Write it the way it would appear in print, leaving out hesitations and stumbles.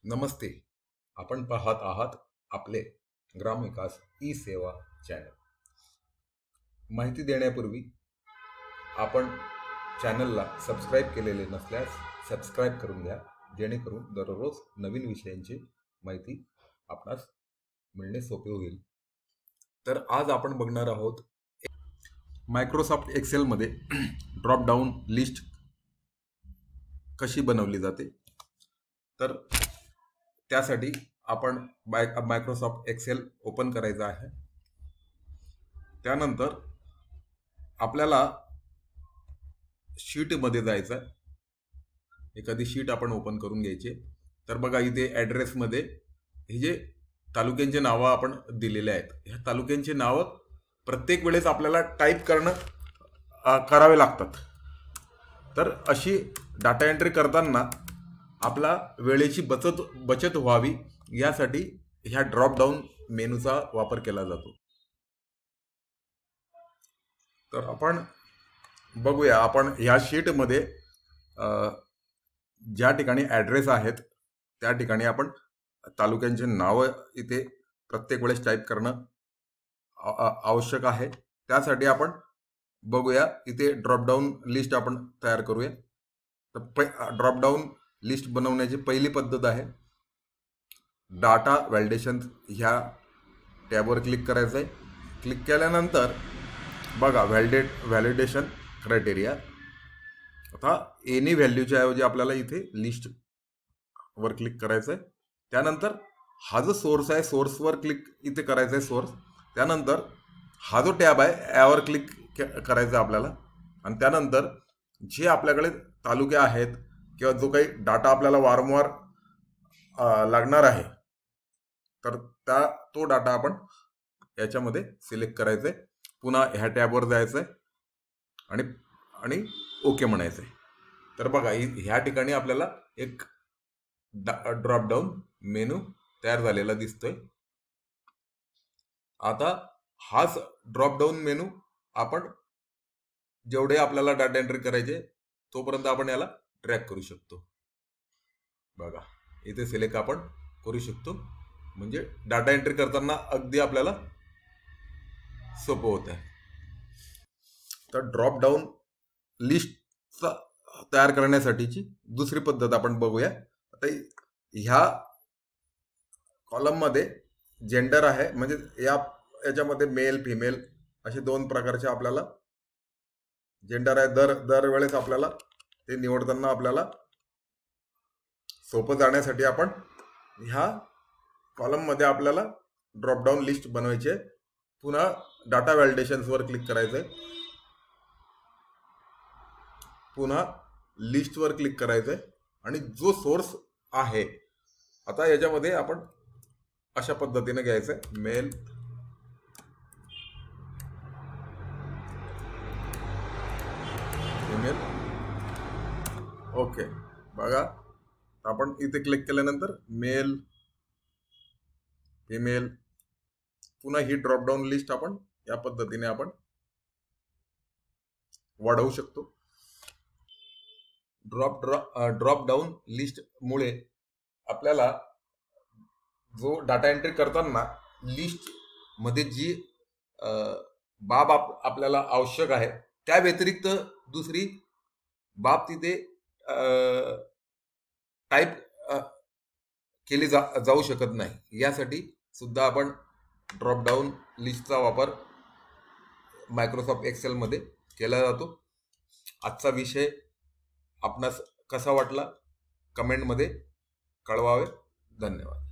नमस्ते. आपण पाहत आहात आपले ग्रामविकास ई सेवा चॅनल. माहिती देण्यापूर्वी आपण चॅनलला सबस्क्राईब केलेले नसल्यास सबस्क्राईब करून घ्या, जेणेकरून दररोज नवीन विषयांची माहिती आपणास मिळणे सोपे होईल. तर आज आपण बघणार आहोत मायक्रोसॉफ्ट एक्सेलमध्ये ड्रॉप डाऊन लिस्ट कशी बनवली जाते. तर त्यासाठी आपण मायक्रोसॉफ्ट एक्सेल ओपन करायचं आहे. त्यानंतर आपल्याला शीटमध्ये जायचं आहे. एखादी शीट आपण ओपन करून घ्यायची. तर बघा इथे ॲड्रेसमध्ये हे जे तालुक्यांचे नावं आपण दिलेले आहेत, ह्या तालुक्यांची नावं प्रत्येक वेळेस आपल्याला टाईप करावे लागतात. तर अशी डाटा एंट्री करताना आपला वेळेची बचत व्हावी यासाठी ह्या ड्रॉप डाऊन मेनूचा वापर केला जातो. तर आपण बघूया, आपण ह्या शीटमध्ये ज्या ठिकाणी ॲड्रेस आहेत त्या ठिकाणी आपण तालुक्यांचे नावं इथे प्रत्येक वेळेस टाईप करणं आवश्यक आहे. त्यासाठी आपण बघूया, इथे ड्रॉपडाऊन लिस्ट आपण तयार करूया. तर ड्रॉपडाऊन लिस्ट बनवण्याची पहिली पद्धत आहे डाटा व्हॅलिडेशन ह्या टॅबवर क्लिक करायचं आहे. क्लिक केल्यानंतर बघा व्हॅलिडेशन क्रायटेरिया. आता एनी व्हॅल्यूच्या ऐवजी आपल्याला इथे लिस्टवर क्लिक करायचं आहे. त्यानंतर हा जो सोर्स आहे सोर्सवर क्लिक इथे करायचं आहे सोर्स. त्यानंतर हा जो टॅब आहे यावर क्लिक करायचं आहे आपल्याला. आणि त्यानंतर जे आपल्याकडे तालुके आहेत किंवा जो काही डाटा आपल्याला वारंवार लागणार आहे तर तो डाटा आपण याच्यामध्ये सिलेक्ट करायचा आहे. पुन्हा ह्या टॅबवर जायचं आहे आणि ओके म्हणायचं आहे. तर बघा ह्या ठिकाणी आपल्याला एक ड्रॉपडाऊन मेनू तयार झालेला दिसतोय. आता हाच ड्रॉपडाऊन मेनू आपण जेवढे आपल्याला डाटा एंट्री करायचे तोपर्यंत आपण याला ट्रॅक करू शकतो. बघा इथे सिलेक्ट आपण करू शकतो, म्हणजे डाटा एंट्री करताना अगदी आपल्याला सोपं होत आहे. तर ड्रॉप डाऊन लिस्ट तयार करण्यासाठीची दुसरी पद्धत आपण बघूया. आता ह्या कॉलममध्ये जेंडर आहे, म्हणजे याच्यामध्ये मेल फिमेल असे दोन प्रकारचे आपल्याला जेंडर आहे. दरवेळेस आपल्याला ते निवडताना आपल्याला सोपं जाण्यासाठी आपण ह्या कॉलममध्ये आपल्याला ड्रॉपडाऊन लिस्ट बनवायची आहे. पुन्हा डाटा व्हॅलिडेशन्सवर क्लिक करायचं आहे. पुन्हा लिस्टवर क्लिक करायचं आहे आणि जो सोर्स आहे आता याच्यामध्ये आपण अशा पद्धतीने घ्यायचं आहे. Male female okay. बघा आपण इथे क्लिक केल्यानंतर मेल फिमेल पुन्हा ही ड्रॉपडाऊन लिस्ट आपण या पद्धतीने आपण वाढवू शकतो. ड्रॉप डाऊन लिस्ट मुळे आपल्याला जो डाटा एंट्री करताना लिस्ट मध्ये जी बाब आपल्याला आवश्यक आहे त्या व्यतिरिक्त दुसरी बाब तिथे टाईप केली जाऊ शकत नाही. यासाठी सुद्धा आपण ड्रॉपडाऊन लिस्टचा वापर मायक्रोसॉफ्ट एक्सेलमध्ये केला जातो. आजचा विषय आपणास कसा वाटला कमेंटमध्ये कळवावे. धन्यवाद.